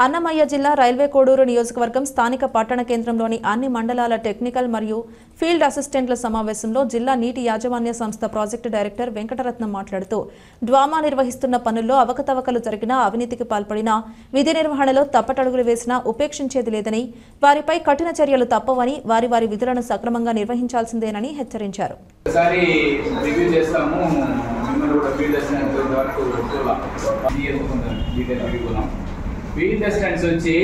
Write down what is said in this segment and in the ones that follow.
అన్నమయ్య జిల్లా రైల్వే కోడూరు నియోజకవర్గం స్థానిక పట్టణ కేంద్రంలోని అన్ని మండలాల టెక్నికల్ మరియు ఫీల్డ్ అసిస్టెంట్ల సమావేశంలో జిల్లా నీటి యాజమాన్య సంస్థ ప్రాజెక్టు డైరెక్టర్ వెంకటరత్నం మాట్లాడుతూ డ్వామా నిర్వహిస్తున్న పనుల్లో అవకతవకలు జరిగినా అవినీతికి పాల్పడినా విధి నిర్వహణలో తప్పటడుగులు వేసినా ఉపేక్షించేది లేదని వారిపై కఠిన చర్యలు తప్పవని వారి వారి విధులను సక్రమంగా నిర్వహించాల్సిందేనని హెచ్చరించారు. ఫీల్డ్ అసిస్టెంట్స్ వచ్చి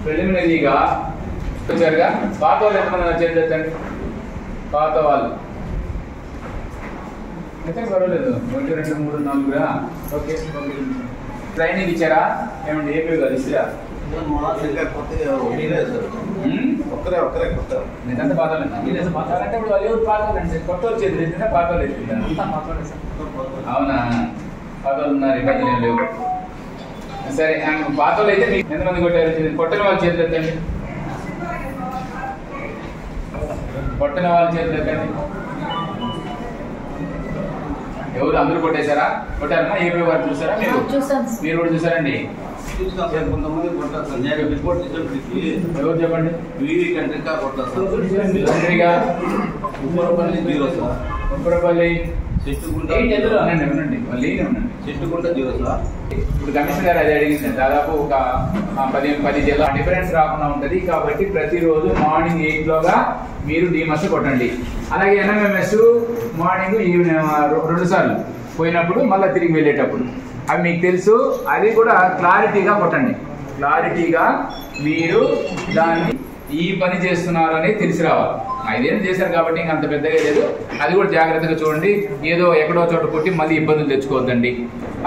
ప్రిలిమినరీగా వచ్చారుగా పాత వాళ్ళు ఎంతమంది చేద్దండి పాత వాళ్ళు అయితే పర్వాలేదు 1 2 3 4 ఓకే ట్రైనింగ్ ఇచ్చారా ఏమండి ఏపీ గారు ఇస్తారా నేనంతా పాతాలంటే ఇప్పుడు వాళ్ళు ఎవరు పాతాలండి కొత్త వాళ్ళు చేతులు పాత వాళ్ళు ఎత్తున్నారు అవునా పాత వాళ్ళు ఉన్నారు ఇబ్బందులు ఏం లేవు సరే పాత వాళ్ళు అయితే మీకు ఎంతమంది కొట్టారు కొట్టిన వాళ్ళ చేతులు ఎత్తండి కొట్టిన వాళ్ళ చేతులు ఎత్తండి ఎవరు అందరూ కొట్టేశారా కొట్టారమ్మా ఏపీ వారు చూసారా మీరు కూడా చూసారండి ఎవరు చెప్పండి ఉప్పరపల్లి ఇప్పుడు కమిషనర్ గారు అది అడిగింది దాదాపు ఒక 10 జిల్లా డిఫరెన్స్ రాకుండా ఉంటది కాబట్టి ప్రతిరోజు మార్నింగ్ 8 లోగా మీరు డిమస్ కొట్టండి. అలాగే ఎన్ఎంఎంఎస్ మార్నింగ్ ఈవినింగ్ 2 సార్లు పోయినప్పుడు మళ్ళీ తిరిగి వెళ్ళేటప్పుడు అవి మీకు తెలుసు. అది కూడా క్లారిటీగా కొట్టండి. క్లారిటీగా మీరు దాన్ని ఈ పని చేస్తున్నారు అనేది తెలిసి రావాలి. 5 ఏళ్ళు చేశారు కాబట్టి ఇంకా అంత పెద్దగా లేదు. అది కూడా జాగ్రత్తగా చూడండి. ఏదో ఎక్కడో చోట కొట్టి మళ్ళీ ఇబ్బందులు తెచ్చుకోవద్దండి.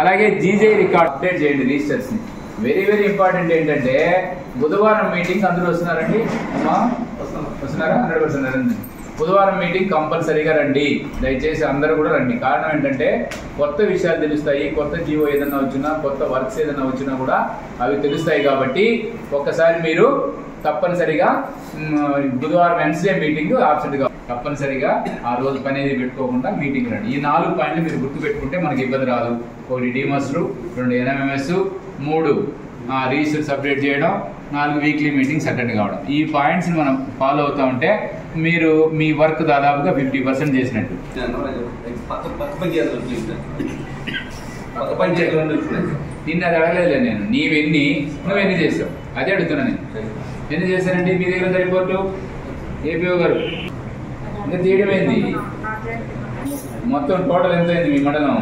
అలాగే జీజే రికార్డ్ అప్డేట్ చేయండి రిజిస్టర్స్ ని. వెరీ వెరీ ఇంపార్టెంట్ ఏంటంటే బుధవారం మీటింగ్ అందరూ వస్తున్నారండి. వస్తున్నారా? 100% రండి. బుధవారం మీటింగ్ కంపల్సరీగా రండి. దయచేసి అందరూ కూడా రండి. కారణం ఏంటంటే కొత్త విషయాలు తెలుస్తాయి. కొత్త జీవో ఏదైనా వచ్చినా కొత్త వర్క్స్ ఏదైనా వచ్చినా కూడా అవి తెలుస్తాయి. కాబట్టి ఒక్కసారి మీరు తప్పనిసరిగా బుధవారం వెన్స్డే మీటింగ్ ఆబ్సెంట్ గా తప్పనిసరిగా ఆ రోజు పని అనేది పెట్టుకోకుండా మీటింగ్ రండి. ఈ 4 పాయింట్లు మీరు గుర్తు పెట్టుకుంటే మనకి ఇబ్బంది రాదు. 1 డిమస్లు, 2 ఎన్ఎంఎంఎస్, 3 రిజిస్టర్స్ అప్డేట్ చేయడం, 4 వీక్లీ మీటింగ్స్ అటెండ్ కావడం. ఈ పాయింట్స్ మనం ఫాలో అవుతా ఉంటే మీరు మీ వర్క్ దాదాపుగా 50% చేసినట్టు. నిన్న అది అడగలేదు నేను. నువ్వెన్ని చేసావు అదే అడుగుతున్నా నేను. ఎన్ని చేశారండి మీ దగ్గర రిపోర్టు? ఏపీఓ గారు ఇంకా తీయడమైంది. మొత్తం టోటల్ ఎంత అయింది మీ మండలం?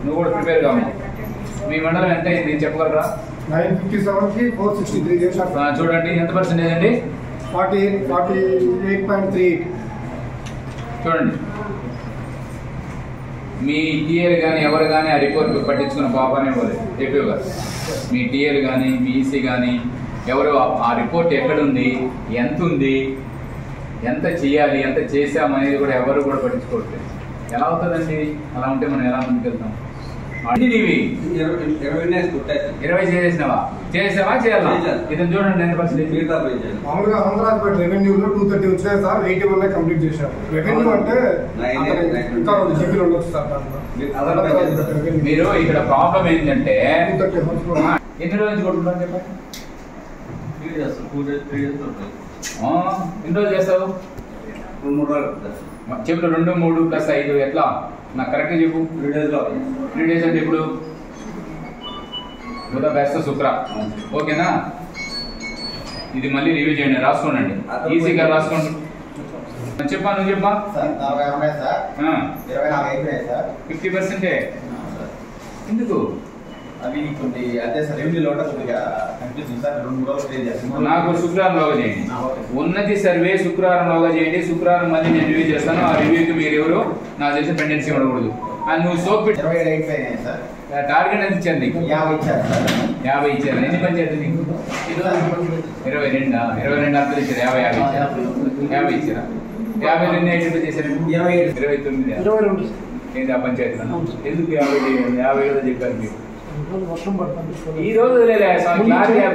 నువ్వు కూడా ప్రిపేర్ కావు. మీ మండలం ఎంత అయింది చెప్పగలరా? 957 చూడండి ఎంత పర్సెంటేజ్ అండి? 48.38. చూడండి మీ టీఏలు కానీ ఎవరు కానీ ఆ రిపోర్ట్ పట్టించుకున్న పాపానే పోలేదు. ఏపీఓ గారు మీ టీఏలు కానీ మీ ఈసీ కానీ ఎవరు ఆ రిపోర్ట్ ఎక్కడుంది, ఎంత ఉంది, ఎంత చేయాలి, ఎంత చేసామనేది కూడా ఎవరు కూడా పట్టించుకోవట్లేదు. ఎలా అవుతుందండి? అలా ఉంటే మనం ఎలా ముందుకెళ్తాం? 20 చేసేసినావా? చేసావా చేయాలా? ఇతను చూడండి ఎంత పర్సెంటేజ్. మామూలుగా ఆంధ్రప్రదేశ్ రెవెన్యూలో 230 వచ్చినాయి సార్. 81 కంప్లీట్ చేశారు. రెవెన్యూ అంటే ఇంకా జీపీలు ఉండొచ్చు సార్. మీరు ఇక్కడ ప్రాబ్లం ఏంటంటే ఎన్ని రోజులు కొట్టుకుంటాను చెప్పండి. ఎన్ని రోజులు చేస్తావు? 2-3 రోజులు చెప్పు. 2, 3 + 5 ఎట్లా? నాకు కరెక్ట్ చెప్పు. 3 డేస్లో. 3 డేస్ అంటే ఇప్పుడు బుధ బెస్త శుక్ర ఓకేనా? ఇది మళ్ళీ రివ్యూ చేయండి, రాసుకోండి. ఈజీగా రాసుకోండి. చెప్పా నువ్వు చెప్పా. 50%. ఎందుకు? నాకు శుక్రవారంలోగా చేయండి. ఉన్నతి సర్వే శుక్రవారంలోగా చేయండి. శుక్రవారం మళ్ళీ నేను రివ్యూ చేస్తాను. ఆ రివ్యూకి మీరు ఎవరు నాకు తెలిసి పెండెన్సీ ఉండకూడదు. నువ్వు సోప్ టార్గెట్ ఎంత ఇచ్చారు నీకు? 50 ఇచ్చారు. ఎన్ని పని చేద్దాం నీకు? 22 అంతా ఇచ్చారు. 50 ఇచ్చారా? 52 ఏంటంటే చేశారు? 29 ఏంటి ఆ పంచాయతీ? ఎందుకు 50 చెప్పారు మీరు? ఈ రోజు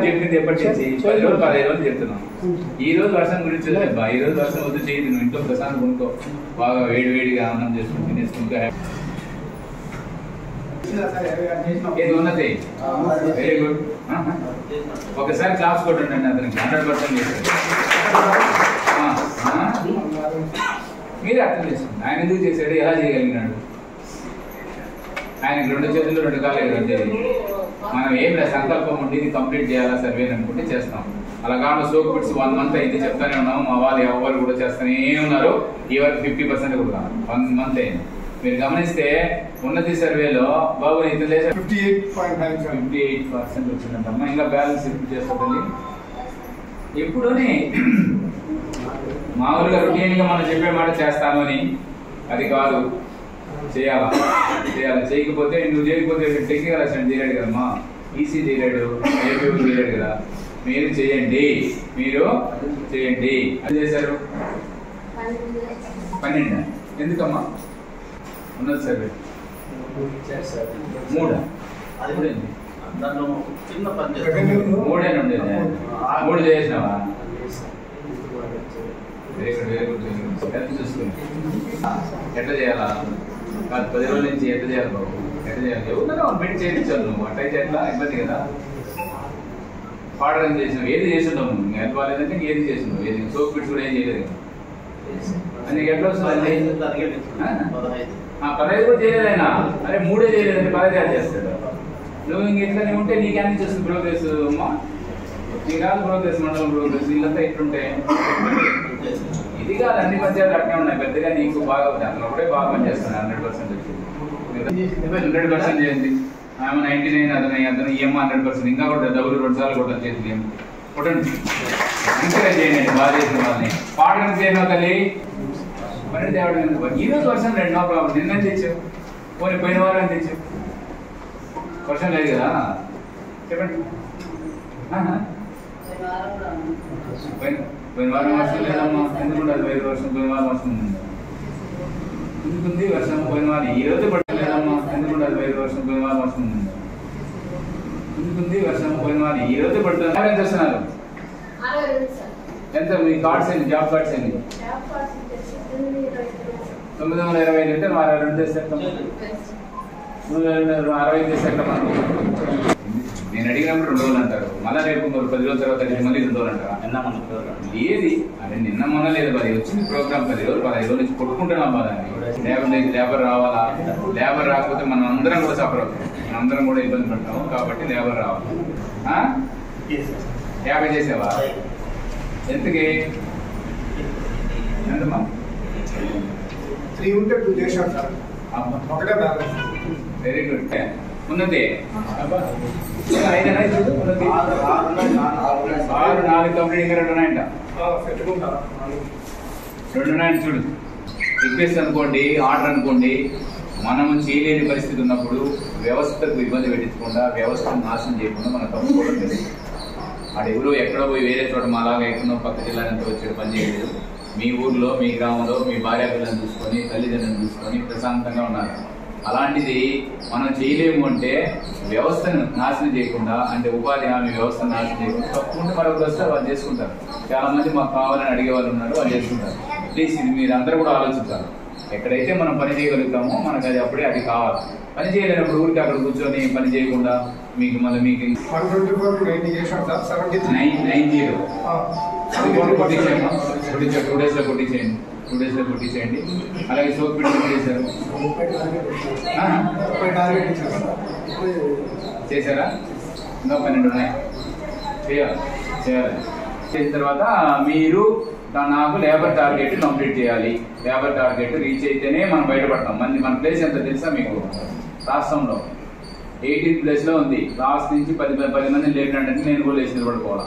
చెప్పింది ఎప్పటి నుంచి? 10 రోజులు 15 రోజులు చెప్తున్నాం. ఈ రోజు వర్షం గురించి వదిలేబ్బా. ఈ రోజు వర్షం వద్దు చేయదు. నువ్వు ఇంట్లో ప్రశాంతం కొనుక్కో. బాగా వేడిగా అన్నం చేసుకుని తినేసుకుంటా ఏది ఉన్నది వెరీ గుడ్. ఒకసారి క్లాస్ కొట్టండి అతనికి 100% చేశారు. మీరే అర్థం చేసుకోండి ఆయన ఎందుకు చేశాడు, ఎలా చేయగలిగినాడు. ఆయనకి 2 చేతులు 2 కాళ్ళు అంటే మనం ఏం లేదు, సంకల్పం ఉండి ఇది కంప్లీట్ చేయాలా సర్వే అనుకుంటే చేస్తాం. అలా కాకుండా సోక్ బిట్స్ 1 మంత్ అయితే చెప్తానే ఉన్నాము. మా వాళ్ళు ఎవరు కూడా చేస్తానే ఉన్నారు. ఈ వరకు 50% కూడా 1 మంత్ అయింది. మీరు గమనిస్తే ఉన్నతి సర్వేలో బాబు ఇతను 58% వచ్చిందంటమ్మా. ఇంకా బ్యాలెన్స్ ఇప్పుడు చేస్తుంది. ఎప్పుడూనే మామూలుగా రొటీన్ గా మనం చెప్పే మాట చేస్తాను అని అది కాదు, చేయాలా. చేయకపోతే నువ్వు చేయకపోతే టెక్నికల్ అసిస్టెంట్ చేయలేడు కదమ్మా, ఈసీ చేయలేడు, ఏపీ చేయలేడు కదా. మీరు చేయండి. అది చేశారు 12. ఎందుకమ్మా ఉన్నది సర్వే 3 ఉండేది 3 చేసినావా? చూసుకుని ఎట్లా చేయాలా కాదు 10 రోజుల నుంచి ఎట్లా చేయాలి బాబు, ఎట్లా చేయాలి ఎవరికైనా పెట్టి చేయించాను. నువ్వు అట్టయితే ఎట్లా ఇబ్బంది కదా. పాడడం చేసినావు, ఏది చేస్తున్నావు నువ్వు ఎంత బాగాలేదంటే ఏది చేసినావు, ఏది సోప్ పిట్స్ కూడా ఏం చేయలేదు కదా. అందుకే ఎట్లా వస్తుంది 15 కూడా చేయలేదైనా. అరే 3 చేయలేదంటే 15 చేస్తాడు. నువ్వు ఇంకెట్లా ఉంటే నీకు అన్ని చేస్తుంది ప్రోగ్రెస్ అమ్మా. నీ కాదు ప్రోగ్రెస్, మండలం ప్రోగ్రెస్, వీళ్ళంతా ఎట్లుంటాయి. ఇది కాదు అన్ని పంచాయతీలు అట్లా ఉన్నాయి. పెద్దగా నీకు బాగా అతను ఒకటే బాగా పనిచేస్తాను. 100% వచ్చింది. 100% చేయండి. ఆమె 99 అతను ఈఎం 100%. ఇంకా కూడా డబ్బులు 2 సార్లు కొట్టాలి చేతులు ఏం కొట్టండి. ఎంకరేజ్ చేయండి బాగా చేసిన వాళ్ళని. పాడడం చేయను తల్లి మరి తేవడం ఈ రోజు వర్షం లేదు, నో ప్రాబ్లం. నిన్న తెచ్చావు, పోయిన వారం తెచ్చావు, వర్షం లేదు కదా. చెప్పండి. పోయిన వారం వర్షం లేదమ్మా. ఎందుకుంటుంది వేరే వర్షం? పోయిన వారం వర్షం ఎందుకుంది వర్షం? పోయిన వారం ఈ రోజు పడలేదమ్మా. ఎందుకుంటుంది వేరే వర్షం? పోయిన వారం వర్షం ఎందుకుంది వర్షం? పోయిన వారం ఈ రోజు పడుతుంది. ఎంత చేస్తున్నారు? ఎంత మీ కార్డ్స్ ఏంటి? జాబ్ కార్డ్స్ ఏంటి? 925 అంటే 62 చేస్తారు. 60 చేస్తారు. నేను అడిగినప్పుడు 2 రోజులు అంటారు. మళ్ళీ రేపు 10 రోజుల తర్వాత మళ్ళీ 2 రోజులు అంటారా? ఏది అదే నిన్న మొన్న లేదు. మరి వచ్చింది ప్రోగ్రామ్ 10 రోజులు 15 రోజుల నుంచి కొట్టుకుంటున్నాం. బాధాన్ని లేబర్ రావాలా. లేబర్ రాకపోతే మనం అందరం కూడా సఫర్ అవుతాం. మనం అందరం కూడా ఇబ్బంది పడతాము. కాబట్టి లేబర్ రావాలి. 50 చేసావా? ఎంతకి? ఎంతమ్మా? 3 ఉంటే 2 చేశాను సార్. ఒకటే బ్యాలెన్స్. Very good. ఉన్నది 5 ఉన్నది 6 4 కంప్లీట్. ఇంకా 2 ఉన్నాయంట. 2 ఉన్నాయంట చూడు. రిక్వెస్ట్ అనుకోండి, ఆర్డర్ అనుకోండి. మనము చేయలేని పరిస్థితి ఉన్నప్పుడు వ్యవస్థకు ఇబ్బంది పెట్టించకుండా, వ్యవస్థను నాశనం చేయకుండా మనం తప్పుకోవడం తెలియదు. వాడు ఎవరో ఎక్కడో పోయి వేరే చోట మాలాగా ఎక్కడో పక్క జిల్లా నుంచి వచ్చాడు, పని చేయలేదు. మీ ఊర్లో, మీ గ్రామంలో మీ భార్య పిల్లలను చూసుకొని, తల్లిదండ్రులను చూసుకొని ప్రశాంతంగా ఉన్నారు. అలాంటిది మనం చేయలేము అంటే వ్యవస్థను నాశనం చేయకుండా, అంటే ఉపాధి హామీ వ్యవస్థను నాశనం చేయకుండా తప్పకుండా మరొకరు వస్తే వాళ్ళు చేసుకుంటారు. చాలా మంది మాకు కావాలని అడిగే వాళ్ళు ఉన్నారు, వాళ్ళు చేసుకుంటారు. ప్లీజ్ ఇది మీరు అందరూ కూడా ఆలోచించాలి. ఎక్కడైతే మనం పని చేయగలుగుతామో మనకు అది అప్పుడే అది కావాలి. పని చేయలేనప్పుడు ఊరికి అక్కడ కూర్చొని పని చేయకుండా మీకు మళ్ళీ మీకు 124 చేశాను సార్. 90 కొట్టించేయండి. 2 డేస్ లో కొట్టించేయండి. 2 డేస్ లో కొట్టించేయండి. అలాగే సోప్ పిట్ చేశారు. చేశారా? ఇంకా 12 ఉన్నాయి. చేయాలి. చేసిన తర్వాత మీరు నాకు లేబర్ టార్గెట్ కంప్లీట్ చేయాలి. లేబర్ టార్గెట్ రీచ్ అయితేనే మనం బయటపడతాం. మన ప్లేస్ ఎంత తెలుసా మీకు? రాష్ట్రంలో 18th ప్లేస్ లో ఉంది. లాస్ట్ నుంచి 10 మందిని లేపినట్టు నేను కూడా లేచి నిలబడుకోవాలి.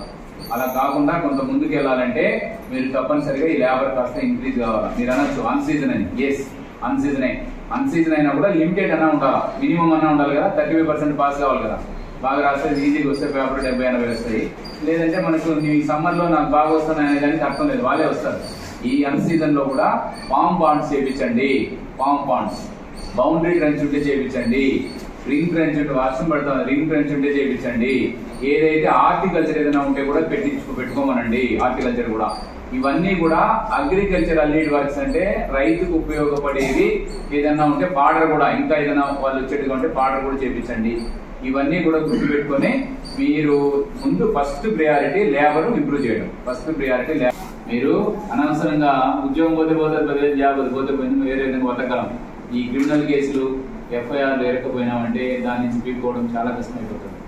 అలా కాకుండా కొంత ముందుకు వెళ్ళాలంటే మీరు తప్పనిసరిగా ఈ లేబర్ కాస్త ఇంక్రీజ్ కావాలి. మీరు అనొచ్చు అన్సీజన్ అని. ఎస్, అన్సీజన్ అయినా కూడా లిమిటెడ్ అన్నా ఉండాలి. మినిమం అన్నా ఉండాలి కదా. 35% పాస్ కావాలి కదా. బాగా రాస్తే ఈజీగా వస్తే పేపర్ 70-80 వస్తాయి. లేదంటే మనకు ఈ సమ్మర్ లో నాకు బాగా వస్తున్నాయనే దానికి అర్థం లేదు, వాళ్ళే వస్తారు. ఈ అన్సీజన్ లో కూడా పామ్ పాండ్స్ చేయించండి. పామ్ పాండ్స్ బౌండరీ ట్రెంచ్ ఉంటే చేయించండి. రింగ్ ట్రెంచ్ ఉంటే వర్షం పడుతుంది, రింగ్ ట్రెంచ్ ఉంటే చేయించండి. ఏదైతే హార్టికల్చర్ ఏదైనా ఉంటే కూడా పెట్టుకోమనండి. హార్టికల్చర్ కూడా ఇవన్నీ కూడా అగ్రికల్చరల్ లీడ్ వర్క్స్ అంటే రైతుకు ఉపయోగపడేది. ఏదైనా ఉంటే పాడర్ కూడా ఇంకా ఏదైనా వాళ్ళు వచ్చేట్టుగా ఉంటే పాడర్ కూడా చేపించండి. ఇవన్నీ కూడా గుర్తుపెట్టుకొని మీరు ముందు ఫస్ట్ ప్రయారిటీ లేబర్ ఇంప్రూవ్ చేయడం. First priority labour. మీరు అనవసరంగా ఉద్యోగం పోతే జాబ్ పోతే వేరే విధంగా బతకగలం. ఈ క్రిమినల్ కేసులు ఎఫ్ఐఆర్లు ఎరకపోయినామంటే దాని నుంచి పీక్కోవడం చాలా కష్టమైపోతుంది.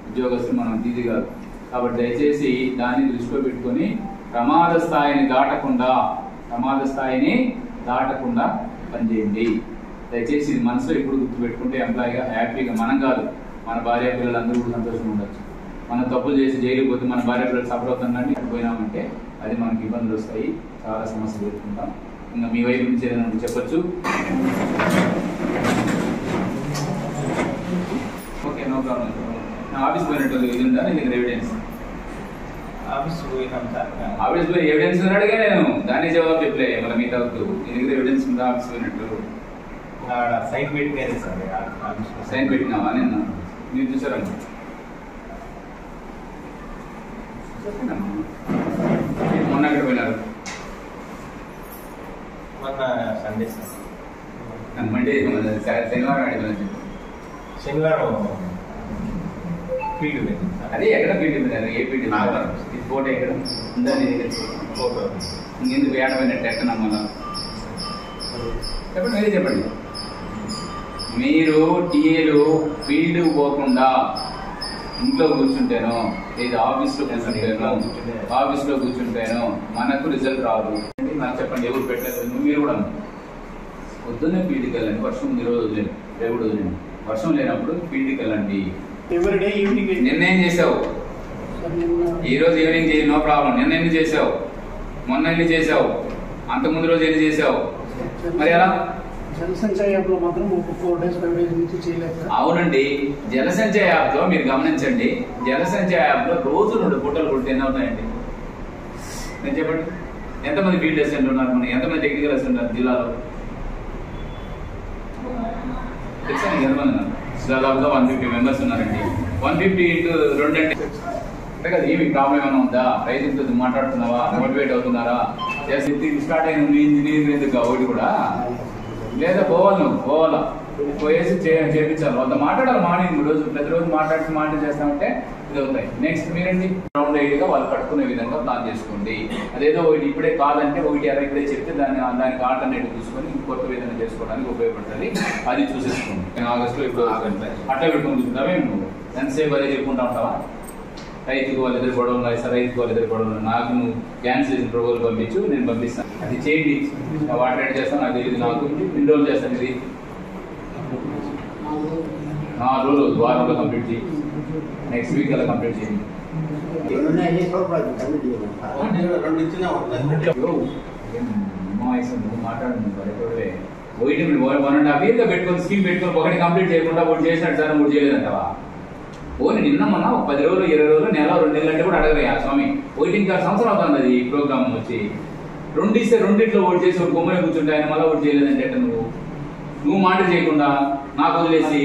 ఉద్యోగస్తులు మనం తీది కాదు. కాబట్టి దయచేసి దాన్ని దృష్టిలో పెట్టుకొని ప్రమాద స్థాయిని దాటకుండా పనిచేయండి. దయచేసి ఇది మనసులో ఇప్పుడు గుర్తుపెట్టుకుంటే ఎంప్లాయీగా హ్యాపీగా మనం కాదు మన భార్య పిల్లలందరూ కూడా సంతోషంగా ఉండొచ్చు. మనం తప్పులు చేసి జైలుకి పోతే మన భార్య పిల్లలు సఫర్ అవుతుందండి పోయినామంటే అది మనకి ఇబ్బందులు వస్తాయి, చాలా సమస్యలు ఎదుర్కొంటాం. ఇంకా మీ వైపు నుంచి ఏదైనా చెప్పొచ్చు. Okay, no problem. ఆఫీస్ పోయినట్టు ఇది ఉందా నీ దగ్గర ఎవిడెన్స్? ఆఫీస్ పోయి ఎవిడెన్స్ అడిగా నేను దాన్ని జవాబు చెప్పలే. మళ్ళీ మీతో నీ దగ్గర ఎవిడెన్స్ ఉందా ఆఫీస్ పోయినట్టు? సైన్ పెట్టినావా? నేను మీరు చూసారా? మొన్న ఎక్కడ పోయినారు? మండే శనివారం అడిగిన శనివారం అదే ఎక్కడ ఫీల్డ్ మీద ఏ ఫీల్డ్ ఫోటో ఎక్కడ ఉందా? ఫోటో ఇంకెందుకు ఏడమైనట్టు ఎక్కడ నమ్మలా? చెప్పండి, మీరే చెప్పండి. మీరు టీఏలు ఫీల్డ్ పోకుండా ఇంట్లో కూర్చుంటేనో లేదా ఆఫీస్లో కూర్చుంటేనో మనకు రిజల్ట్ రాదు. నాకు చెప్పండి, ఎవరు పెట్టలేదు? మీరు కూడా పొద్దున్నే ఫీల్డ్కి వెళ్ళండి. వర్షం ఉంది, రోజు వదిలేండి, రేపు కూడా వదిలేండి. వర్షం లేనప్పుడు ఫీల్డ్కి వెళ్ళండి. నిన్నేం చేసావు? ఈ రోజు ఈవినింగ్ చేయి, నో ప్రాబ్లం. నిన్న ఎన్ని చేసావు? మొన్న ఎన్ని చేసావు? అంతకుముందు రోజు ఎన్ని చేసావు? మరి ఎలా? అవునండి, జనసంచయ యాప్ లో మీరు గమనించండి. జనసంచయ యాప్ లో రోజు 2 పూటలు కొడితే ఎన్ని అవుతాయండి? నేను చెప్పండి, ఎంతమంది ఫీల్డ్ అసిస్టెంట్లు ఉన్నారు? మన ఎంతమంది టెక్నికల్ అసిస్టెంట్ ఉన్నారు జిల్లాలో? తెలుసా నీకు ఎంతమంది ఉన్నారు? దాదాపుగా 150 మెంబర్స్ ఉన్నారండి. 150 × 2 అంటే కదా. ఏమి ప్రాబ్లం ఏమైనా ఉందా? రైతులతో మాట్లాడుతున్నావా? మోటివేట్ అవుతున్నారా? స్టార్ట్ అయిన ఇంజనీరింగ్ ఎందుకు ఒకటి కూడా లేదా పోవాలా పోయేసి చేయించాలి. వాళ్ళతో మాట్లాడాలి. మార్నింగ్ ప్రతిరోజు మాట్లాడి చేస్తామంటే ఇది అవుతాయి. నెక్స్ట్ మీరండి రౌండ్ 8గా వాళ్ళు కట్టుకునే విధంగా ప్లాన్ చేసుకోండి. అదేదో ఒకటి ఇప్పుడే కాదంటే ఒకటి అలా ఇప్పుడే చెప్తే దానికి ఆల్టర్నేటివ్ చూసుకొని కొత్త విధంగా చేసుకోవడానికి ఉపయోగపడుతుంది. అది చూసేసుకోండి. నేను ఆగస్టులో ఇప్పుడు అట్లా పెట్టుకుని చూస్తున్నావే నువ్వు ఎంతసేపు అదే చెప్పుకుంటా ఉంటావా? రైతుకు వాళ్ళిద్దరు గొడవలు ఉన్నాయి సార్, రైతుకు వాళ్ళిద్దరు గొడవలు ఉన్నాయి. నాకు నువ్వు క్యాన్సిల్ చేసిన ప్రొపోజల్ పంపించు, నేను పంపిస్తాను. అది చేయండి. వాటర్ యాడ్ చేస్తాను, నాకు తెలియదు. నాకు ఎన్ని రోజులు చేస్తాను ఇది? 4 రోజులు, వారంలో కంప్లీట్ చేయి. నెక్స్ట్ వీక్ అలా కంప్లీట్ చేయండి. మాట్లాడండి. ఒకటి 1.5 years పెట్టుకొని స్కీమ్ పెట్టుకొని ఒకటి కంప్లీట్ చేయకుండా ఒకటి చేసినట్టు సార్ ఒకటి చేయలేదంటావా? ఓన్లీ నిన్న మొన్న 10 రోజులు 20 రోజులు నెల 2 నెలలు అంటే కూడా అడగలే స్వామి. 1.5 సంవత్సరం అవుతుంది అది ప్రోగ్రామ్ వచ్చి. 2 ఇస్తే 2 ఓటు చేసి ఒక బొమ్మని కూర్చుంటే ఆయన మళ్ళీ ఓటు చేయలేదంటే ఎట్ట? నువ్వు మాట చేయకుండా నాకు వదిలేసి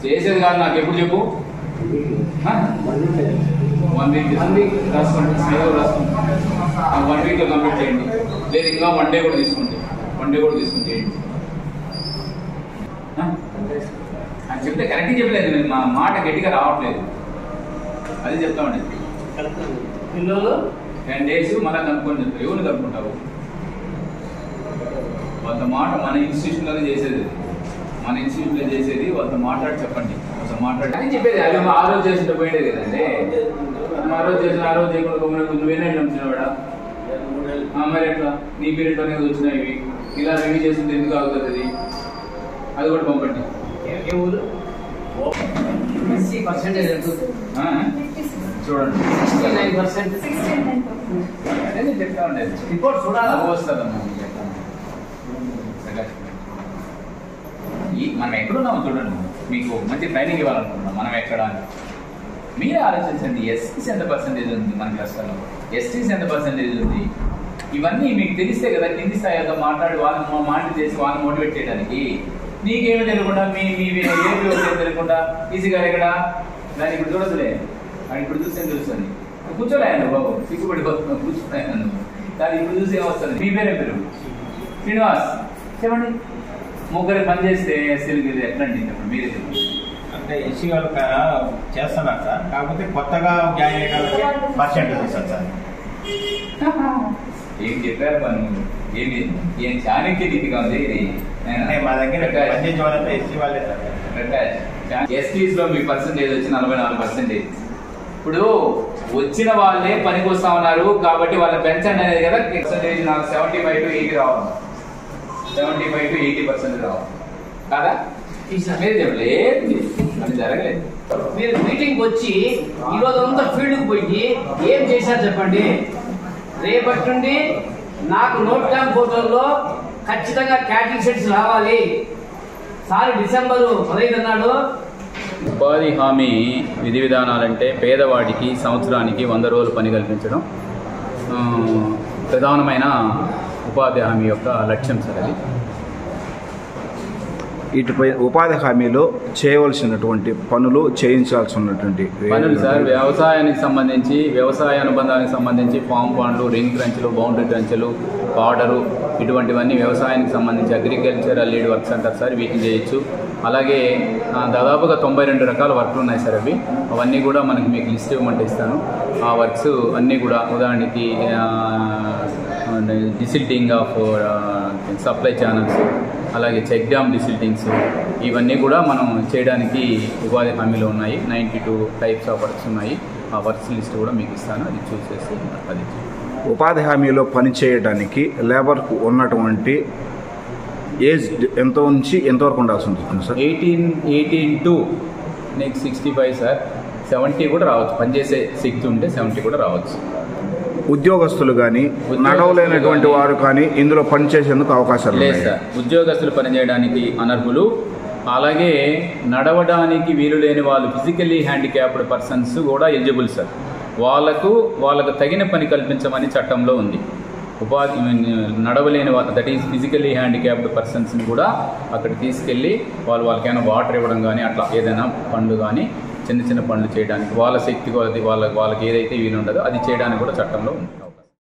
చేసేది కాదు. నాకు ఎప్పుడు చెప్పు? 1 week రాసుకోండి. 1 weekలో కంప్లీట్ చేయండి. లేదు ఇంకా 1 day కూడా తీసుకోండి. 1 day కూడా తీసుకుని చేయండి. అని చెప్తే కరెక్ట్గా చెప్పలేదు. నేను మా మాట గట్టిగా రావట్లేదు. అది చెప్తామండి. 10 days మళ్ళీ కనుక్కొని చెప్తారు. ఎవరిని కనుక్కుంటావు? వాళ్ళ మాట మన ఇన్స్టిట్యూషన్లోనే చేసేది. మన ఇన్స్టిట్యూట్లో చేసేది వాళ్ళతో మాట్లాడి చెప్పండి. అసలు మాట్లాడి అని చెప్పేది. అది ఆ రోజు చేసింటే పోయేది కదండి. ఆ రోజు చేయకుండా నువ్వేనా నమ్మినవాడా? మరి ఎట్లా నీ పీరియడ్ అనేది వచ్చినాయి. ఇలా రివ్యూ చేస్తుంటే ఎందుకు అవుతుంది? అది కూడా పంపండి. చూడండి, 69% చెప్తా ఉండేది. రిపోర్ట్ చూడాలి వస్తుందమ్మా. మనం ఎక్కడున్నామో చూడండి. మీకు మంచి ట్రైనింగ్ ఇవ్వాలనుకుంటున్నాం. మనం ఎక్కడ మీరే ఆలోచించండి. ఎస్టీస్ ఎంత పర్సెంటేజ్ ఉంది మన క్లస్టర్లో? ఎస్టీస్ ఎంత పర్సెంటేజ్ ఉంది? ఇవన్నీ మీకు తెలిస్తే కదా కింది స్థాయితో మాట్లాడి వాళ్ళని చేసి వాళ్ళని మోటివేట్ చేయడానికి. నీకేమి తెలియకుండా మీ ఏపీ వచ్చేది తెలియకుండా ఈజీగా ఎక్కడ దాన్ని ఇప్పుడు చూడదులే, అని ఇప్పుడు చూస్తే తెలుస్తుంది. కూర్చోలేను బాబు, సిగ్గుపడిపోతున్నావు, కూర్చోలేను. కానీ ఇప్పుడు చూసి ఏమొస్తుంది? మీ పేరే పేరు శ్రీనివాస్, చెప్పండి. ముగ్గురు పని చేస్తే ఎస్సీలకి ఎట్లండి చెప్పండి, మీరే చెప్పండి. అంటే ఎస్సీ వాళ్ళు చేస్తున్నారు సార్, కాకపోతే కొత్తగా జాయిన్ అయ్యే వాళ్ళకి పర్సెంటేజ్ ఇస్తారు సార్. ఏం చెప్పారు పని, ఏం చాణక్య నీతిగా ఉంది ఇది. అంటే మా దగ్గర పనిచేసే వాళ్ళంతా ఎస్సీ వాళ్ళే సార్. ఎస్టీస్ లో మీ పర్సెంటేజ్ వచ్చి 44%. ఇప్పుడు వచ్చిన వాళ్ళే పనికి వస్తా ఉన్నారు కాబట్టి వాళ్ళని పెంచండి అనేది కదా పర్సెంటేజ్. నాకు 75 to 80 రావాలి, 75 to 80% రావాలి కదా. మీరు చెప్పలేదు, అది జరగలేదు. మీరు మీటింగ్ వచ్చి ఈరోజు అంతా ఫీల్డ్కి పోయి ఏం చేశారు చెప్పండి. రేపటి నుండి నాకు నోట్ క్యాంప్ పోర్టల్లో ఖచ్చితంగా క్యాటిల్ సెట్స్ రావాలి సార్. డిసెంబర్ 15 అన్నాడు. ఉపాధి హామీ విధి విధానాలంటే పేదవాడికి సంవత్సరానికి 100 రోజులు పని కల్పించడం ప్రధానమైన ఉపాధి హామీ యొక్క లక్ష్యం సార్. అది ఇటుపై ఉపాధి హామీలో చేయవలసినటువంటి పనులు, చేయించాల్సి ఉన్నటువంటి పనులు సార్, వ్యవసాయానికి సంబంధించి, వ్యవసాయ అనుబంధానికి సంబంధించి ఫామ్ పాండ్లు, రింగ్ ట్రంచ్లు, బౌండరీ ట్రంచ్లు, బార్డరు, ఇటువంటివన్నీ వ్యవసాయానికి సంబంధించి అగ్రికల్చరల్ లీడ్ వర్క్స్ అంటారు సార్, వీటిని చేయొచ్చు. అలాగే దాదాపుగా 92 రకాల వర్క్లు ఉన్నాయి సార్. అవన్నీ కూడా మనకి మీకు లిస్ట్ ఇవ్వమంటే ఇస్తాను. ఆ వర్క్స్ అన్నీ కూడా ఉదాహరణకి డిసిల్టింగ్ ఆఫ్ సప్లై ఛానల్స్, అలాగే చెక్ డ్యామ్ డిసిల్టింగ్స్, ఇవన్నీ కూడా మనం చేయడానికి ఉపాధి హామీలో ఉన్నాయి. 92 టైప్స్ ఆఫ్ వర్క్స్ ఉన్నాయి. ఆ వర్క్స్ లిస్ట్ కూడా మీకు ఇస్తాను, అది చూసేసి అది. ఉపాధి హామీలో పనిచేయడానికి లేబర్కు ఉన్నటువంటి ఏజ్ ఎంత నుంచి ఎంతవరకు ఉండాల్సి ఉంటుంది సార్? 18 to next 65 sir. 70 కూడా రావచ్చు, పనిచేసే శక్తి ఉంటే 70 కూడా రావచ్చు. ఉద్యోగస్తులు కానీ, నడవలేనటువంటి వారు కానీ ఇందులో పనిచేసేందుకు అవకాశాలు లేదు సార్. ఉద్యోగస్తులు పనిచేయడానికి అనర్హులు, అలాగే నడవడానికి వీలు లేని వాళ్ళు, ఫిజికల్లీ హ్యాండిక్యాప్డ్ పర్సన్స్ కూడా ఎలిజిబుల్ సార్. వాళ్ళకు తగిన పని కల్పించమని చట్టంలో ఉంది. ఉపాధి నడవలేని వాళ్ళు, దట్ ఈస్ ఫిజికల్లీ హ్యాండిక్యాప్డ్ పర్సన్స్ని కూడా అక్కడ తీసుకెళ్ళి వాళ్ళకైనా వాటర్ ఇవ్వడం కానీ, అట్లా ఏదైనా పనులు కానీ, చిన్న చిన్న పనులు చేయడానికి వాళ్ళ శక్తి వాళ్ళకి ఏదైతే వీలు ఉండదో అది చేయడానికి కూడా చట్టంలో ఉంది.